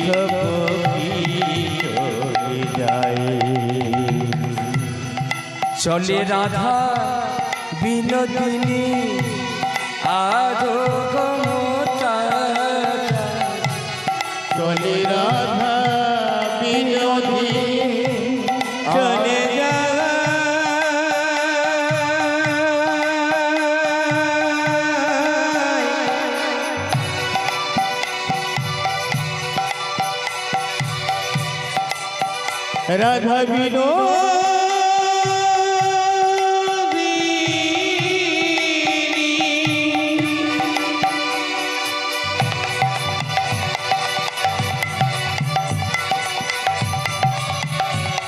চলে যায়। চলে রাধা বিনোদিনী আরো ক্ষমতা, চলে রাধা বিনোদিনী চলে যায়। রাধা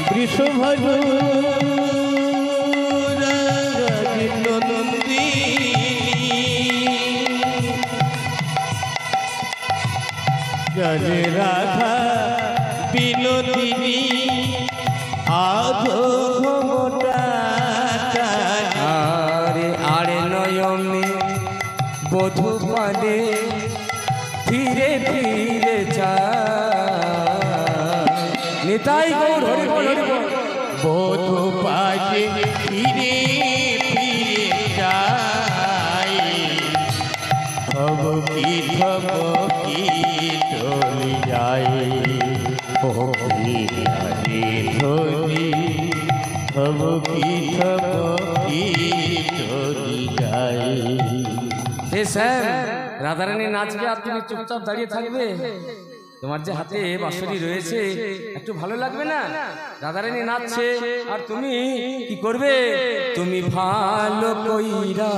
বৃষভানু নন্দিনী চলে রাধা বিনোদিনী আধো ঘোমটা আরে আরে নয়নে বধূ পানে ফিরে ফিরে যায়। নিতাই গৌর হরি বল হরি বল। বধূ পাশে ফিরে ফিরে যায়। ভব কি চলে যায়। ও হরি ধ্বনি ভব কি চলে যায়। এ স্যার, রাধারানী নাচবে আর তুমি চুপচাপ দাঁড়িয়ে থাকবে? তোমার যে হাতে বাঁশরি রয়েছে একটু ভালো লাগবে না? রাধারানী নাচছে আর তুমি কি করবে? তুমি ভালো কইরা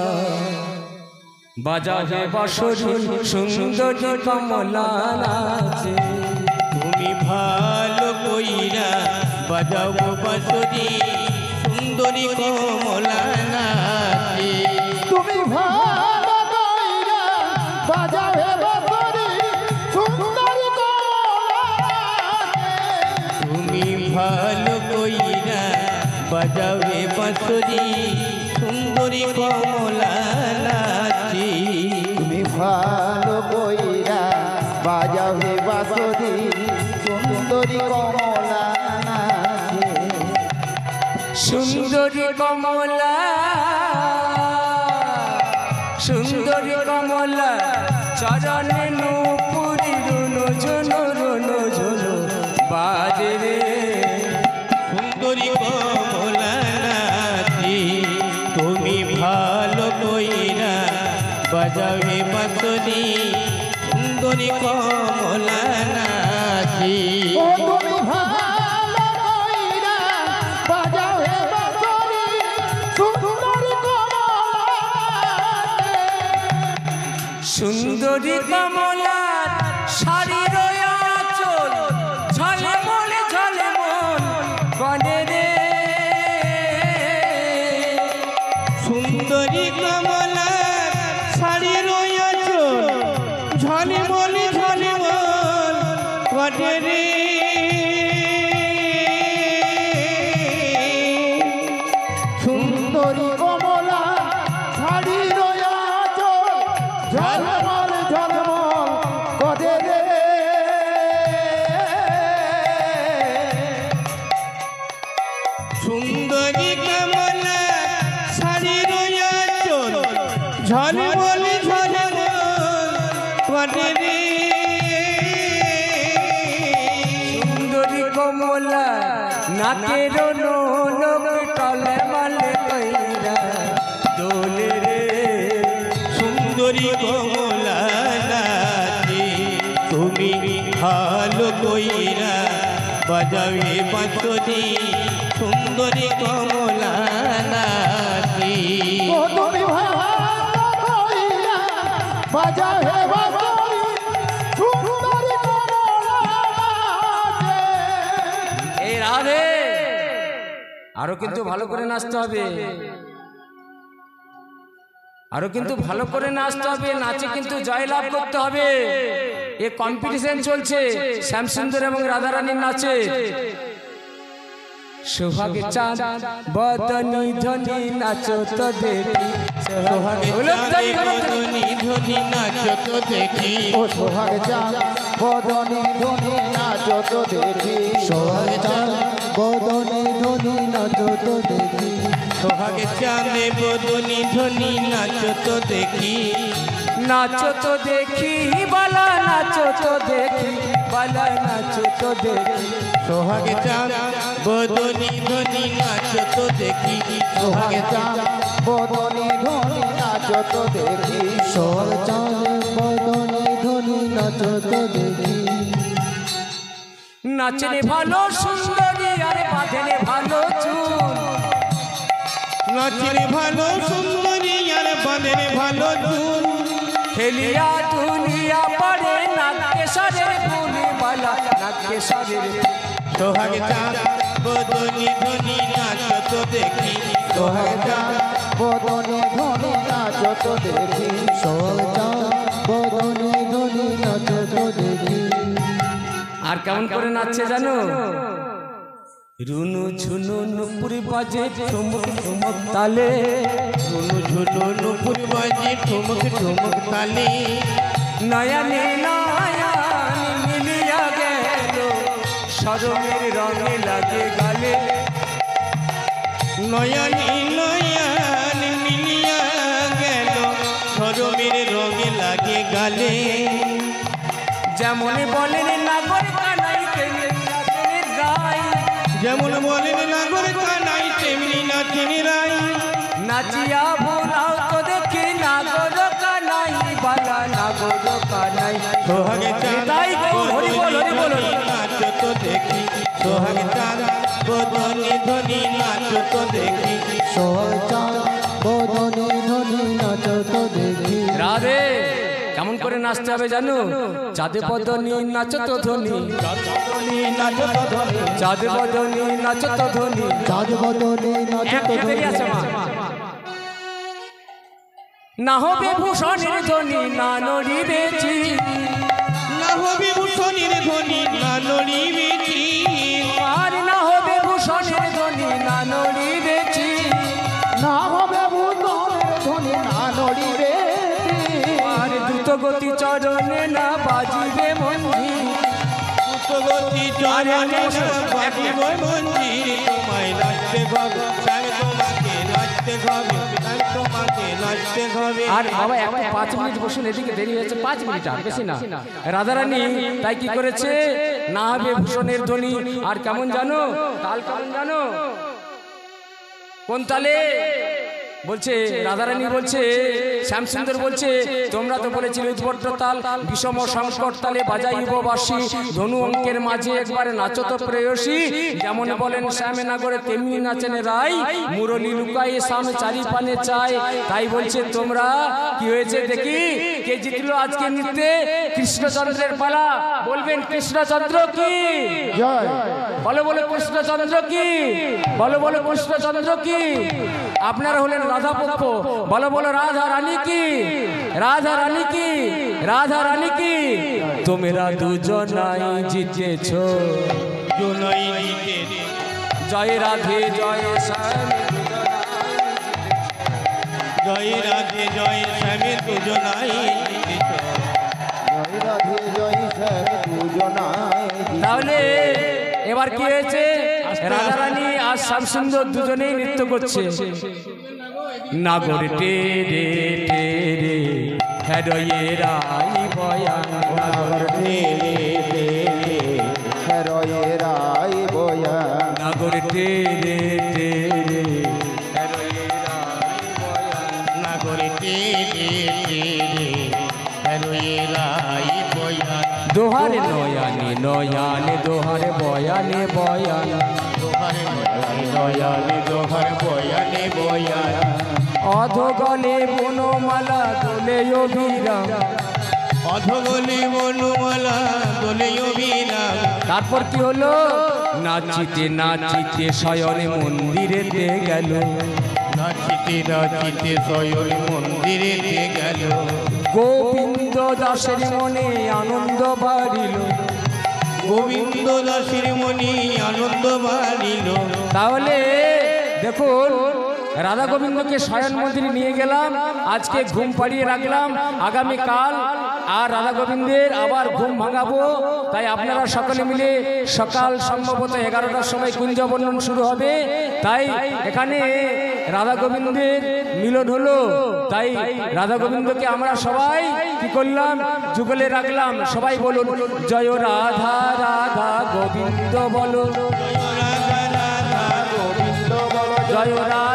বাজাবে বাঁশরি সুন্দরী কমলা নাচে। তুমি ভালো কইরা বাজাও বাঁশরি সুন্দরী কমলা নাচে। তুমি ভালো কইরা বাজাবে বাঁশরি সুন্দরী কমলা নাচে। তুমি ভালো কইরা বাজাবে বাঁশরি সুন্দরী কমলা নাচে। তুমি ভালো কইরা বাজাবে বাঁশরি সুন্দরী কমলা নাচে। সুন্দরী কমলা সুন্দরী কমলা চরণে নুপুরি রুনো ঝুনো বাজে রে। সুন্দরী কমলা নাচে। তুমি ভালো কইরা বাজাবে বাঁশরি সুন্দরী কমলা নাচে। ও তুমি ভালো কইরা বাজাবে বাঁশরি সুন্দরী কমলা নাচে। সুন্দরী কমলার শাড়ির আঁচল ঝলমল ঝলমল বনে রে। সুন্দরী কমলা শাড়ির আঁচল ঝলমল ঝলমল করে রে। সুন্দরী কমলা শাড়ির আঁচল ঝলমল ঝলমল করে রে। সুন্দরী কমলা শাড়ির আঁচল ঝলমল ঝলমল করে রে। সুন্দরী কমলা নাকের নোনক টলে মালে কইরা দোলে রে। সুন্দরী কমলা নাচে। তুমি ভালো কইরা বাজাবে বাঁশরি সুন্দরী কমলা নাচে। ও তুমি ভালো কইরা বাজাবে বাঁশরি সুন্দরী কমলা নাচে। এই রাধে, আরো কিন্তু ভালো করে নাচতে হবে, আরো কিন্তু ভালো করে নাচতে হবে। নাচে কিন্তু জয়লাভ করতে হবে। এ কম্পিটিশন চলছে শ্যামসুন্দর এবং রাধারানীর নাচে। সোহাগে চাঁদ বদনি ধনি নাচো তো দেখি। সোহাগে ধনি নাচো তো দেখি। ও সোহাগে চাঁদ বদনি ধনি নাচত দেখি সোহাগ চাঁদ বদনে ধনি নাচত দেখি সোহাগে চাঁদে বদনি ধ্বনি নাচো তো দেখি নাচো তো দেখি বালা নাচো তো দেখি বালা নাচো তো দেখি সোহাগে চাঁদ বদনি ধ্বনি নাচো তো দেখি সোহাগে চাঁদ বদনি ধনি নাচত দেখি সোহাগ চাঁদ বদনে ধনি নাচত দেখি নাচনে ভালো সুন্দরী আর বাঁধেনে ভালো চুল নাচরে ভালো সুন্দরী আর বাঁধের ভালো চুল খেলিয়া দুলিয়া পড়ে নাকে সারের ফুল বালা নাকে সারের সোহাগে চাঁদ বদনি ধ্বনি নাচো তো দেখি সোহাগে চাঁদ বদনি ধনি নাচত দেখি সোহাগ চাঁদ বদনে ধনি নাচত দেখি আর কেমন করে নাচছে জানো রুনু ঝুনু নুপুরি বাজে ঠুমুক ঠুমুক তালে ঝুনু ঝুনু নুপুর বাজে ঠুমুক ঠুমুক তালে নয়নে নয়ন মিলিয়া গেল সরমের রঙে লাগে গালে নয়নি নয়ন মিলিয়া গেল সরমের রঙে লাগে গালে যেমন বলেন নাগর কানাই তেমনি নাচের গাই যেমন বলেন নাগর কানাই তেমনি নাচেন রাই নাচিয়া ভোলাও তো দেখি নাগর কানাই বালা নাগর কানাই সোহাগে চাঁদ তাই গো, হরি বল, হরি বল। নাচো তো দেখি সোহাগে চাঁদ বদনি ধ্বনি নাচো তো দেখি সোহাগ চাঁদ বদনে ধনি নাচত দেখি রাধে কেমন করে নাচতে হবে জানো চাঁদে বদনি নাচত ধ্বনি নাচো তো ধ্বনি চাঁদে বদনি নাচত ধ্বনি চাঁদ বদনে নাচত এক দেরি আছে মা না হবে ভূষণের ধ্বনি না নড়িবে চির। না হবে ভূষণের ধ্বনি না নড়িবেছি আর না হবে ভূষণের ধ্বনি না নড়িবে চির। না হবে ভূতনের ধনি না নড়িবে আর দ্রুত গতি চরণে না বাজিবে মঞ্জি গতি চরণে বাজিব মন্দির তোমায় নাচতে হবে তাই তোমাকে নাচতে হবে তাই তোমাকে নাচতে হবে আর বাবা এখন 5 মিনিট বসুন এদিকে দেরি হয়েছে 5 মিনিট আর বেশি না রাধারানী তাই কি করেছে না হবে ভূষণের ধ্বনি আর কেমন জানো তাল কেমন জানো কোন তালে বলছে রাধারানী বলছে শ্যামসুন্দর বলছে তোমরা তো বলেছিলে উদ্ভট তাল বিষম সংকট তালে বাজাইব বাঁশি ধনু অঙ্কের মাঝে একবারে নাচো তো প্রেয়সী যেমন বলেন শ্যামে না করে তেমনি নাচেন রাই মুরলি লুকাই সামনে চারি পানে চাই তাই বলছে তোমরা কি হয়েছে দেখি কে জিতলো আজকে নৃত্যে কৃষ্ণচন্দ্রের পালা বলবেন কৃষ্ণচন্দ্র কি জয় বলো বলো কৃষ্ণচন্দ্র কি বলো বলো কৃষ্ণচন্দ্র কি আপনারা হলেন রাধা পক্ষ বলো বলো রাধা রানী কি রাধা রানী কি রাধা রানী কি তোমরা দুজনাই জিতেছো জুনাই জিতে জয় রাধে জয় শ্যাম জয় রাধে জয় শ্যামে দুজনাই জিতেছ জয় রাধে জয় শ্যাম দুজনায় তাহলে এবার কি হয়েছে রাধারানী আর শ্যামসুন্দর দুজনেই নৃত্য করছে নাগর টেরে টেরে হ্যারয়ে রাই বয়ান নাগর রে রয়ে রাই বয়া নাগর টেরে টেরে হ্যারয়ে রাই বয়ান নাগরে লাই বয়ান দোহারে নয়ানে নয়ানে দোহারে বয়ানে বয়ান দোহারে নয়ানে দোহার বয়ানে বয়ান অধগলে বনমালা দোলে অভিরাম অধগলে বনমালা দোলে অভিরাম তারপর কি হলো নাচিতে নাচিতে শয়নে মন্দিরেতে গেল নাচিতে নাচিতে শয়ন মন্দিরে গেল গোবিন্দ দাসের মনে আনন্দ বাড়িল গোবিন্দ দাসের মনি আনন্দ বাড়িল তাহলে দেখুন রাধা গোবিন্দকে শয়ন মন্দিরে নিয়ে গেলাম আজকে ঘুম পাড়িয়ে রাখলাম আগামীকাল আর রাধা গোবিন্দের আবার ঘুম ভাঙাবো। তাই আপনারা সকলে মিলে সকাল সম্ভবত 11টার সময় কুঞ্জ বর্ণন শুরু হবে। তাই এখানে রাধা গোবিন্দের মিলন হলো। তাই রাধা গোবিন্দকে আমরা সবাই কি করলাম, যুগলে রাখলাম। সবাই বলুন জয় রাধা রাধা গোবিন্দ বলো, রাধা রাধা গোবিন্দ বলো, জয় রাধা